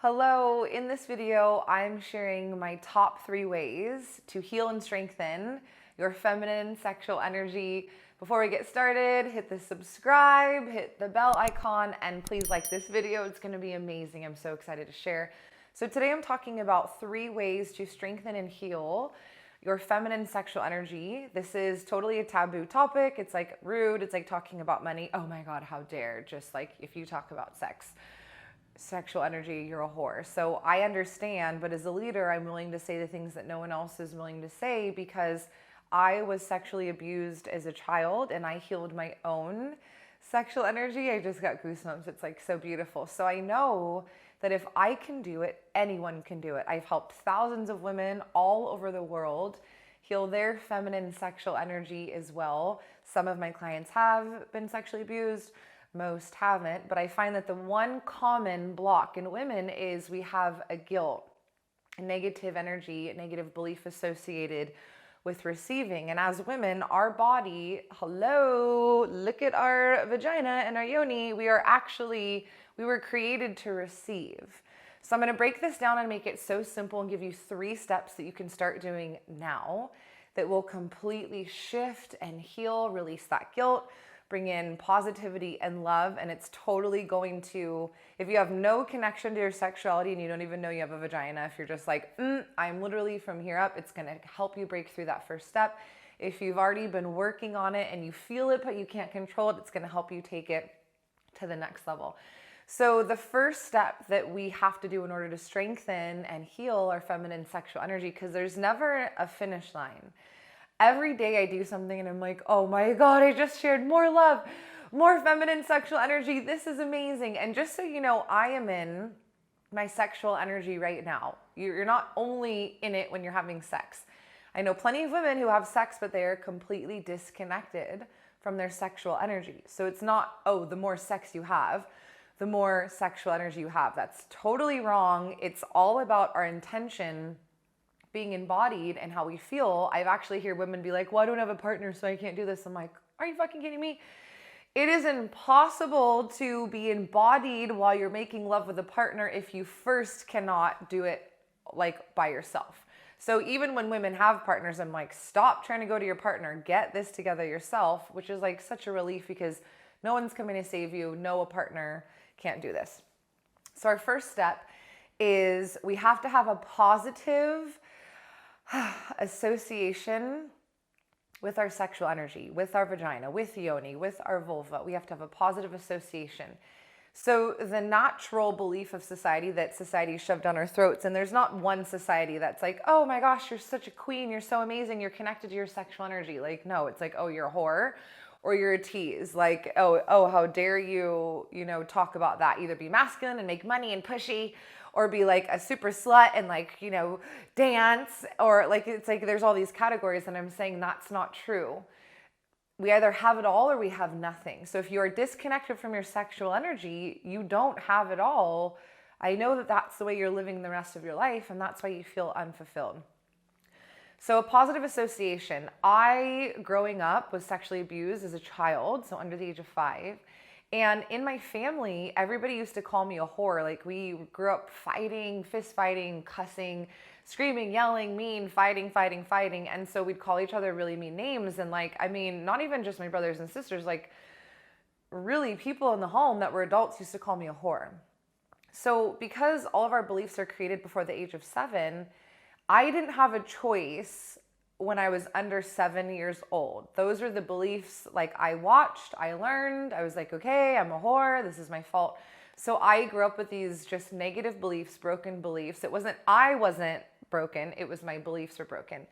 Hello, in this video, I'm sharing my top 3 ways to heal and strengthen your feminine sexual energy. Before we get started, hit the subscribe, hit the bell icon, and please like this video. It's gonna be amazing. I'm so excited to share. So today I'm talking about 3 ways to strengthen and heal your feminine sexual energy. This is totally a taboo topic. It's like rude. It's like talking about money. Oh my God, how dare. Just like if you talk about sexual energy, you're a whore. So I understand, but as a leader, I'm willing to say the things that no one else is willing to say because I was sexually abused as a child and I healed my own sexual energy. I just got goosebumps. It's like so beautiful. So I know that if I can do it, anyone can do it. I've helped thousands of women all over the world heal their feminine sexual energy as well. Some of my clients have been sexually abused. Most haven't, but I find that the one common block in women is we have a guilt, a negative energy, a negative belief associated with receiving. And as women, our body, hello, look at our vagina and our yoni, we were created to receive. So I'm going to break this down and make it so simple and give you 3 steps that you can start doing now that will completely shift and heal, release that guilt, bring in positivity and love, and it's totally going to, if you have no connection to your sexuality and you don't even know you have a vagina, if you're just like, I'm literally from here up, it's gonna help you break through that first step. If you've already been working on it and you feel it but you can't control it, it's gonna help you take it to the next level. So the first step that we have to do in order to strengthen and heal our feminine sexual energy, because there's never a finish line. Every day I do something and I'm like, oh my God, I just shared more love, more feminine sexual energy. This is amazing. And just so you know, I am in my sexual energy right now. You're not only in it when you're having sex. I know plenty of women who have sex, but they are completely disconnected from their sexual energy. So it's not, oh, the more sex you have, the more sexual energy you have. That's totally wrong. It's all about our intention being embodied and how we feel. I've actually heard women be like, well, I don't have a partner, so I can't do this. I'm like, are you fucking kidding me? It is impossible to be embodied while you're making love with a partner if you first cannot do it like by yourself. So even when women have partners, I'm like, stop trying to go to your partner, get this together yourself, which is like such a relief because no one's coming to save you. No, a partner can't do this. So our first step is we have to have a positive association with our sexual energy, with our vagina, with yoni, with our vulva. We have to have a positive association. So the natural belief of society that society shoved down our throats, and there's not one society that's like, oh my gosh, you're such a queen, you're so amazing, you're connected to your sexual energy. Like, no, it's like, oh, you're a whore or you're a tease. Like, oh, how dare you, talk about that. Either be masculine and make money and pushy, or be like a super slut and like, dance, or like, it's like there's all these categories, and I'm saying that's not true. We either have it all or we have nothing. So if you are disconnected from your sexual energy, you don't have it all. I know that that's the way you're living the rest of your life, and that's why you feel unfulfilled. So a positive association. I, growing up, was sexually abused as a child, so under the age of 5. And in my family, everybody used to call me a whore. Like, we grew up fighting, fist fighting, cussing, screaming, yelling, mean, fighting. And so we'd call each other really mean names. And not even just my brothers and sisters, like really people in the home that were adults used to call me a whore. So because all of our beliefs are created before the age of 7, I didn't have a choice when I was under 7 years old. Those are the beliefs, like, I watched, I learned, I was like, okay, I'm a whore, this is my fault. So I grew up with these just negative beliefs, broken beliefs. I wasn't broken, it was my beliefs were broken.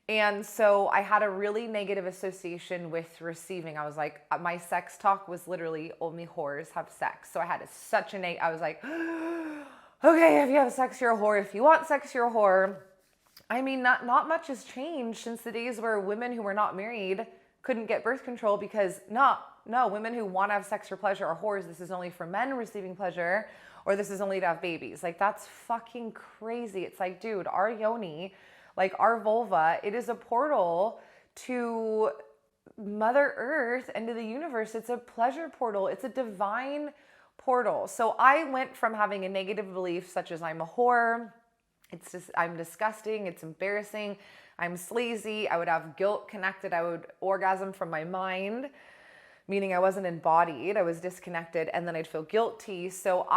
And so I had a really negative association with receiving. I was like, my sex talk was literally only whores have sex. So I had I was like, okay, if you have sex, you're a whore. If you want sex, you're a whore. Not much has changed since the days where women who were not married couldn't get birth control because no, women who want to have sex for pleasure are whores. This is only for men receiving pleasure, or this is only to have babies. Like, that's fucking crazy. It's like, dude, our yoni, like our vulva, it is a portal to Mother Earth and to the universe. It's a pleasure portal. It's a divine portal. So I went from having a negative belief such as I'm a whore, I'm disgusting, it's embarrassing, I'm sleazy, I would have guilt connected, I would orgasm from my mind, meaning I wasn't embodied, I was disconnected, and then I'd feel guilty. So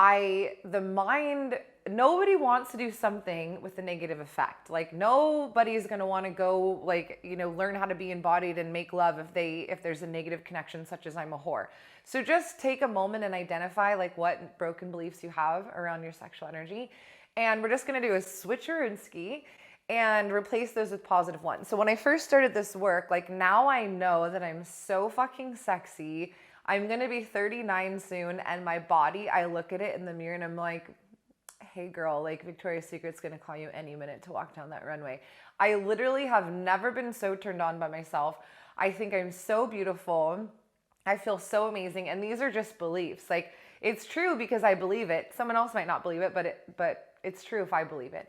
the mind, nobody wants to do something with a negative effect. Like nobody's going to want to go learn how to be embodied and make love if there's a negative connection such as I'm a whore. So just take a moment and identify like what broken beliefs you have around your sexual energy. And we're just going to do a switcheroo and replace those with positive ones. So when I first started this work, like now I know that I'm so fucking sexy. I'm going to be 39 soon, and my body, I look at it in the mirror and I'm like, hey girl, like Victoria's Secret's going to call you any minute to walk down that runway. I literally have never been so turned on by myself. I think I'm so beautiful. I feel so amazing. And these are just beliefs. Like it's true because I believe it. Someone else might not believe it, but it's true if I believe it.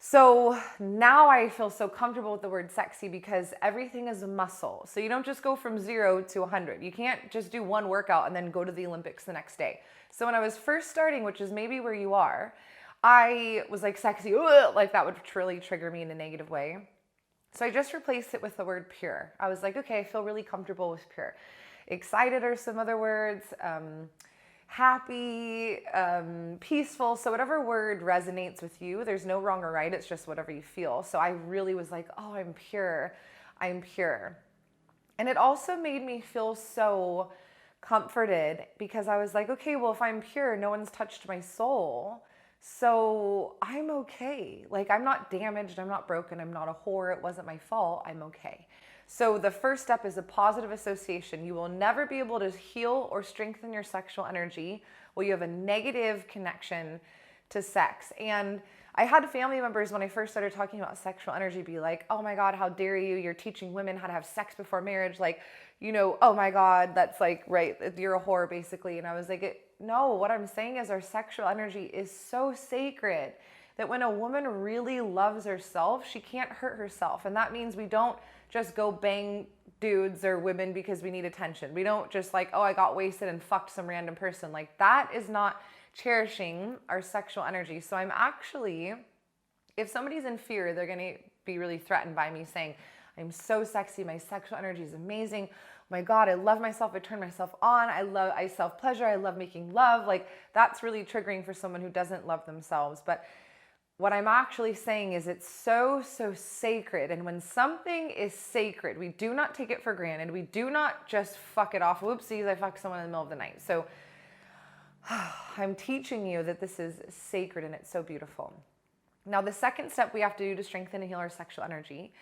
So now I feel so comfortable with the word sexy because everything is a muscle. So you don't just go from 0 to 100. You can't just do one workout and then go to the Olympics the next day. So when I was first starting, which is maybe where you are, I was like sexy, like that would really trigger me in a negative way. So I just replaced it with the word pure. I was like, okay, I feel really comfortable with pure. Excited are some other words. Happy, peaceful. So whatever word resonates with you, there's no wrong or right. It's just whatever you feel. So I really was like, oh, I'm pure. I'm pure. And it also made me feel so comforted because I was like, okay, well, if I'm pure, no one's touched my soul. So I'm okay. Like I'm not damaged. I'm not broken. I'm not a whore. It wasn't my fault. I'm okay. So the first step is a positive association. You will never be able to heal or strengthen your sexual energy while you have a negative connection to sex. And I had family members when I first started talking about sexual energy be like, oh my God, how dare you? You're teaching women how to have sex before marriage. Like, oh my God, that's like, right, you're a whore basically. And I was like, no, what I'm saying is our sexual energy is so sacred that when a woman really loves herself, she can't hurt herself. And that means we don't just go bang dudes or women because we need attention. We don't just like, oh, I got wasted and fucked some random person. Like that is not cherishing our sexual energy. So I'm actually, if somebody's in fear, they're going to be really threatened by me saying, I'm so sexy. My sexual energy is amazing. Oh my God, I love myself. I turn myself on. I self-pleasure. I love making love. Like that's really triggering for someone who doesn't love themselves. But what I'm actually saying is it's so, so sacred. And when something is sacred, we do not take it for granted. We do not just fuck it off. Whoopsies, I fucked someone in the middle of the night. So I'm teaching you that this is sacred and it's so beautiful. Now, the second step we have to do to strengthen and heal our sexual energy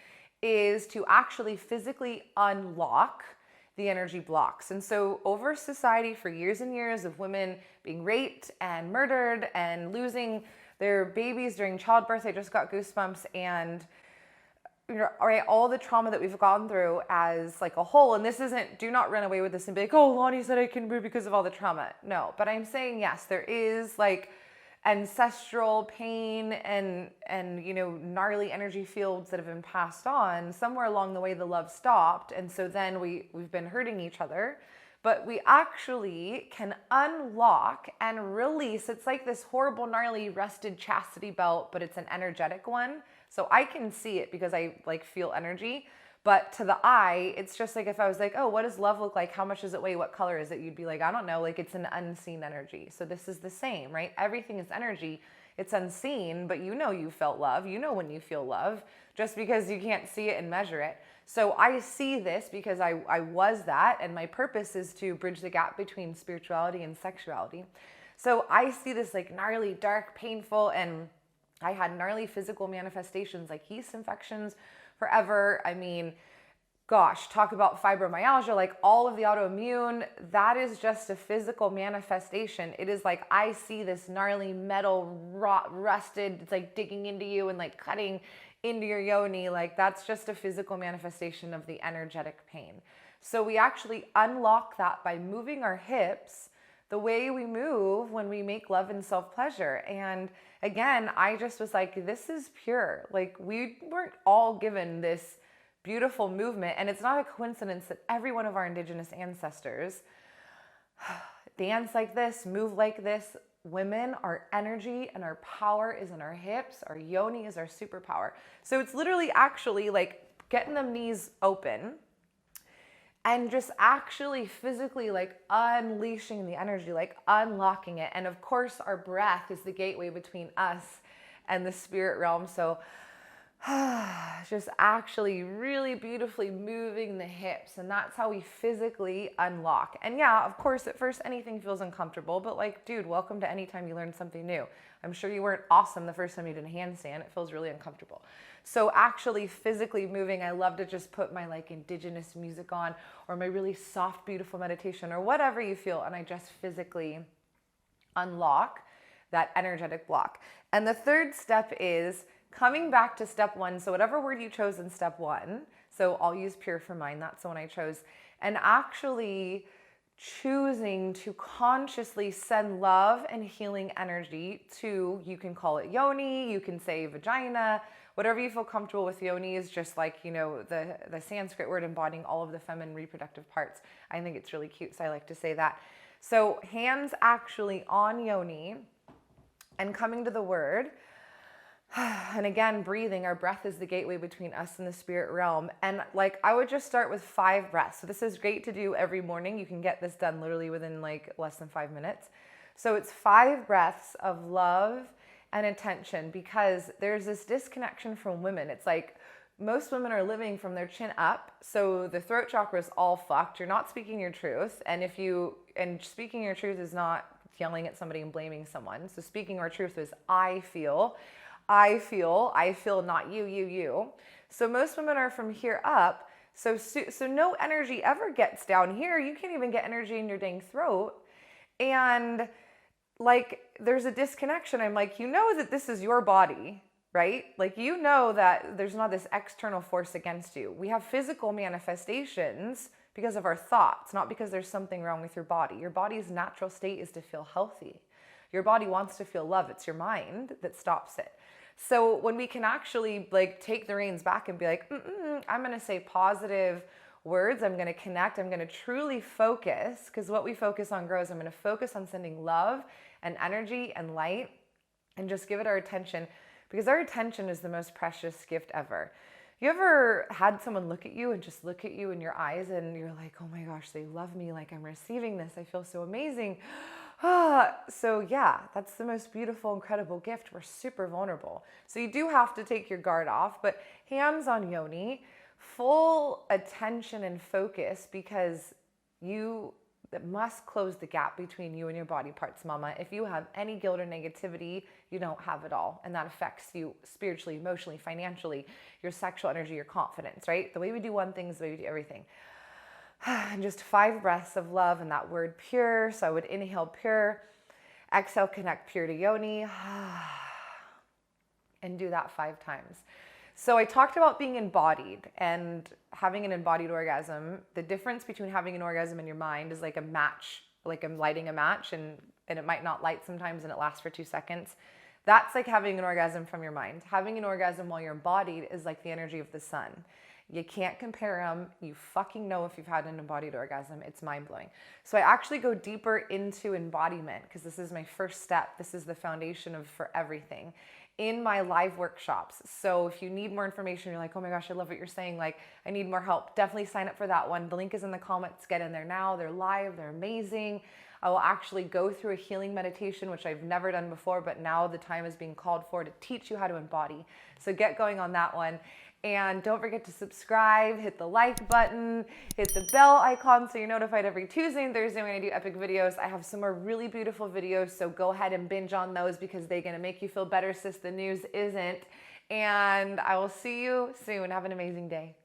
is to actually physically unlock the energy blocks. And so over society for years and years of women being raped and murdered and losing their babies during childbirth, I just got goosebumps, and right, all the trauma that we've gone through as like a whole. And this isn't, do not run away with this and be like, oh, Lani said I can move because of all the trauma. No, but I'm saying, yes, there is like ancestral pain and gnarly energy fields that have been passed on. Somewhere along the way, the love stopped. And so then we've been hurting each other. But we actually can unlock and release. It's like this horrible, gnarly, rusted chastity belt, but it's an energetic one. So I can see it because I like feel energy. But to the eye, it's just like if I was like, oh, what does love look like? How much does it weigh? What color is it? You'd be like, I don't know. Like it's an unseen energy. So this is the same, right? Everything is energy. It's unseen, but you felt love. You know when you feel love, just because you can't see it and measure it. So I see this because I was that, and my purpose is to bridge the gap between spirituality and sexuality. So I see this like gnarly, dark, painful, and I had gnarly physical manifestations like yeast infections forever. I mean, gosh, talk about fibromyalgia, like all of the autoimmune, that is just a physical manifestation. It is like I see this gnarly metal, rusted, it's like digging into you and like cutting into your yoni, like that's just a physical manifestation of the energetic pain. So we actually unlock that by moving our hips the way we move when we make love and self-pleasure. And again, I just was like, this is pure. Like we weren't all given this beautiful movement. And it's not a coincidence that every one of our indigenous ancestors, dance like this, move like this. Women, our energy and our power is in our hips. Our yoni is our superpower. So it's literally actually like getting them knees open and just actually physically like unleashing the energy, like unlocking it. And of course, our breath is the gateway between us and the spirit realm. So just actually really beautifully moving the hips, and that's how we physically unlock. And yeah, of course, at first anything feels uncomfortable, but like, dude, welcome to any time you learn something new. I'm sure you weren't awesome the first time you did a handstand. It feels really uncomfortable. So actually physically moving, I love to just put my like indigenous music on, or my really soft, beautiful meditation, or whatever you feel, and I just physically unlock that energetic block. And the third step is coming back to step one. So whatever word you chose in step one, so I'll use pure for mine, that's the one I chose, and actually choosing to consciously send love and healing energy to, you can call it yoni, you can say vagina, whatever you feel comfortable with. Yoni is just like, you know, the Sanskrit word embodying all of the feminine reproductive parts. I think it's really cute, so I like to say that. So hands actually on yoni and coming to the word. And again, breathing. Our breath is the gateway between us and the spirit realm. And like, I would just start with 5 breaths. So this is great to do every morning. You can get this done literally within like less than 5 minutes. So it's 5 breaths of love and attention, because there's this disconnection from women. It's like most women are living from their chin up. So the throat chakra is all fucked. You're not speaking your truth. And speaking your truth is not yelling at somebody and blaming someone. So speaking our truth is I feel, not you. So most women are from here up. So no energy ever gets down here. You can't even get energy in your dang throat. And like, there's a disconnection. I'm like, you know that this is your body, right? Like, you know that there's not this external force against you. We have physical manifestations because of our thoughts, not because there's something wrong with your body. Your body's natural state is to feel healthy. Your body wants to feel love. It's your mind that stops it. So when we can actually like take the reins back and be like, I'm going to say positive words. I'm going to connect. I'm going to truly focus, because what we focus on grows. I'm going to focus on sending love and energy and light and just give it our attention, because our attention is the most precious gift ever. You ever had someone look at you and just look at you in your eyes and you're like, oh my gosh, they love me. Like, I'm receiving this. I feel so amazing. So yeah, that's the most beautiful, incredible gift. We're super vulnerable. So you do have to take your guard off, but hands on yoni, full attention and focus, because you must close the gap between you and your body parts, mama. If you have any guilt or negativity, you don't have it all. And that affects you spiritually, emotionally, financially, your sexual energy, your confidence, right? The way we do one thing is the way we do everything. And just 5 breaths of love and that word pure. So I would inhale pure, exhale, connect pure to yoni, and do that 5 times. So I talked about being embodied and having an embodied orgasm. The difference between having an orgasm in your mind is like a match, like I'm lighting a match and it might not light sometimes and it lasts for 2 seconds. That's like having an orgasm from your mind. Having an orgasm while you're embodied is like the energy of the sun. You can't compare them. You fucking know if you've had an embodied orgasm. It's mind-blowing. So I actually go deeper into embodiment, because this is my first step. This is the foundation for everything in my live workshops. So if you need more information, you're like, oh my gosh, I love what you're saying, like I need more help, definitely sign up for that one. The link is in the comments. Get in there now. They're live. They're amazing. I will actually go through a healing meditation, which I've never done before, but now the time is being called for to teach you how to embody. So get going on that one. And don't forget to subscribe, hit the like button, hit the bell icon so you're notified every Tuesday and Thursday when I do epic videos. I have some more really beautiful videos, so go ahead and binge on those, because they're going to make you feel better, sis. The news isn't. And I will see you soon. Have an amazing day.